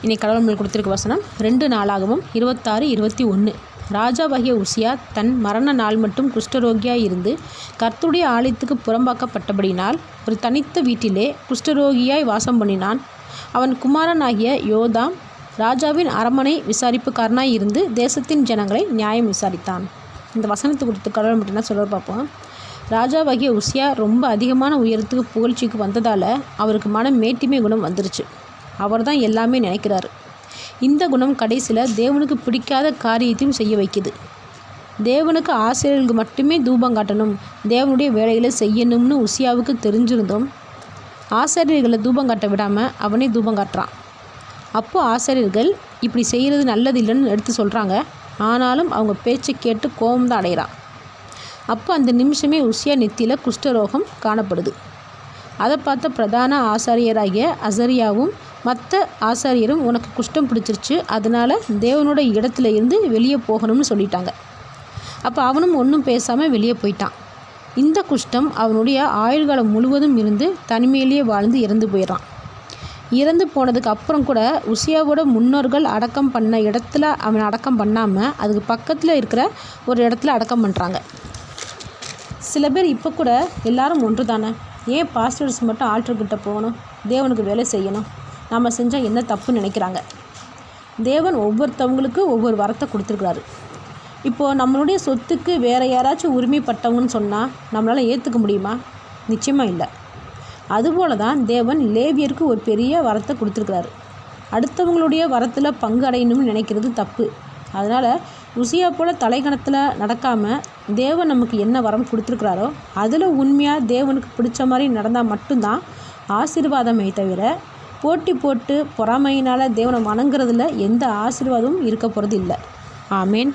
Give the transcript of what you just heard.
இன்னைக்கு கடவுள் நம்மளுக்கு கொடுத்துருக்க வசனம் 2 நாளாகவும் 26-21. ராஜாவாகிய உசியா தன் மரண நாள் மட்டும் குஷ்டரோகியாய் இருந்து கர்த்தருடைய ஆலயத்துக்கு புறம்பாக்கப்பட்டபடினால் ஒரு தனித்த வீட்டிலே குஷ்டரோகியாய் வாசம் பண்ணினான். அவன் குமாரனாகிய யோதாம் ராஜாவின் அரமனை விசாரிப்புக்காரனாய் இருந்து தேசத்தின் ஜனங்களை நியாயம் விசாரித்தான். இந்த வசனத்தை கொடுத்து கடவுள் மட்டும் என்ன சொல்ல பார்ப்போம். ராஜாவாகிய உசியா ரொம்ப அதிகமான உயரத்துக்கு புகழ்ச்சிக்கு வந்ததால் அவருக்கு மன மேட்டிமை குணம் வந்துருச்சு. அவர் தான் எல்லாமே நினைக்கிறாரு. இந்த குணம் கடைசியில் தேவனுக்கு பிடிக்காத காரியத்தையும் செய்ய வைக்குது. தேவனுக்கு ஆசிரியர்களுக்கு மட்டுமே தூபம் காட்டணும், தேவனுடைய வேலைகளை செய்யணும்னு உசியாவுக்கு தெரிஞ்சிருந்தோம் ஆசிரியர்களை தூபம் காட்ட விடாமல் அவனே தூபம் காட்டுறான். அப்போது ஆசிரியர்கள் இப்படி செய்கிறது நல்லது இல்லைன்னு எடுத்து சொல்கிறாங்க. ஆனாலும் அவங்க பேச்சை கேட்டு கோபம் தான் அடைகிறான். அப்போ அந்த நிமிஷமே உசியா நெத்தியில் குஷ்டரோகம் காணப்படுது. அதை பார்த்த பிரதான ஆசாரியராகிய அசரியாவும் மற்ற ஆசாரியரும் உனக்கு குஷ்டம் பிடிச்சிருச்சு, அதனால் தேவனோட இடத்துல இருந்து வெளியே போகணும்னு சொல்லிட்டாங்க. அப்போ அவனும் ஒன்றும் பேசாமல் வெளியே போயிட்டான். இந்த குஷ்டம் அவனுடைய ஆயுள்காலம் முழுவதும் இருந்து தனிமையிலேயே வாழ்ந்து இறந்து போயிடறான். இறந்து போனதுக்கு அப்புறம் கூட உசியாவோட முன்னோர்கள் அடக்கம் பண்ண இடத்துல அவன் அடக்கம் பண்ணாமல் அதுக்கு பக்கத்தில் இருக்கிற ஒரு இடத்துல அடக்கம் பண்ணுறாங்க. சில பேர் இப்போ கூட எல்லாரும் ஒன்று தானே, ஏன் பாஸ்டர்ஸ் மட்டும் ஆல்டர்கிட்ட போகணும், தேவனுக்கு வேலை செய்யணும், நம்ம செஞ்சால் என்ன தப்புன்னு நினைக்கிறாங்க. தேவன் ஒவ்வொருத்தவங்களுக்கு ஒவ்வொரு வரத்தை கொடுத்துருக்குறாரு. இப்போது நம்மளுடைய சொத்துக்கு வேறு யாராச்சும் உரிமைப்பட்டவங்கன்னு சொன்னால் நம்மளால் ஏற்றுக்க முடியுமா? நிச்சயமாக இல்லை. அதுபோல தான் தேவன் லேவியருக்கு ஒரு பெரிய வரத்தை கொடுத்துருக்குறாரு. அடுத்தவங்களுடைய வரத்தில் பங்கு அடையணும்னு நினைக்கிறது தப்பு. அதனால் உசியா போல் தலைகணத்தில் நடக்காமல் தேவன் நமக்கு என்ன வரம் கொடுத்துருக்குறாரோ அதில் உண்மையாக தேவனுக்கு பிடிச்ச மாதிரி நடந்தால் மட்டும்தான் ஆசீர்வாதமே தவிர போட்டி போட்டு பொறாமையினால் தேவனை வணங்குறதுல எந்த ஆசீர்வாதமும் இருக்க போகிறது இல்லை. ஆமேன்.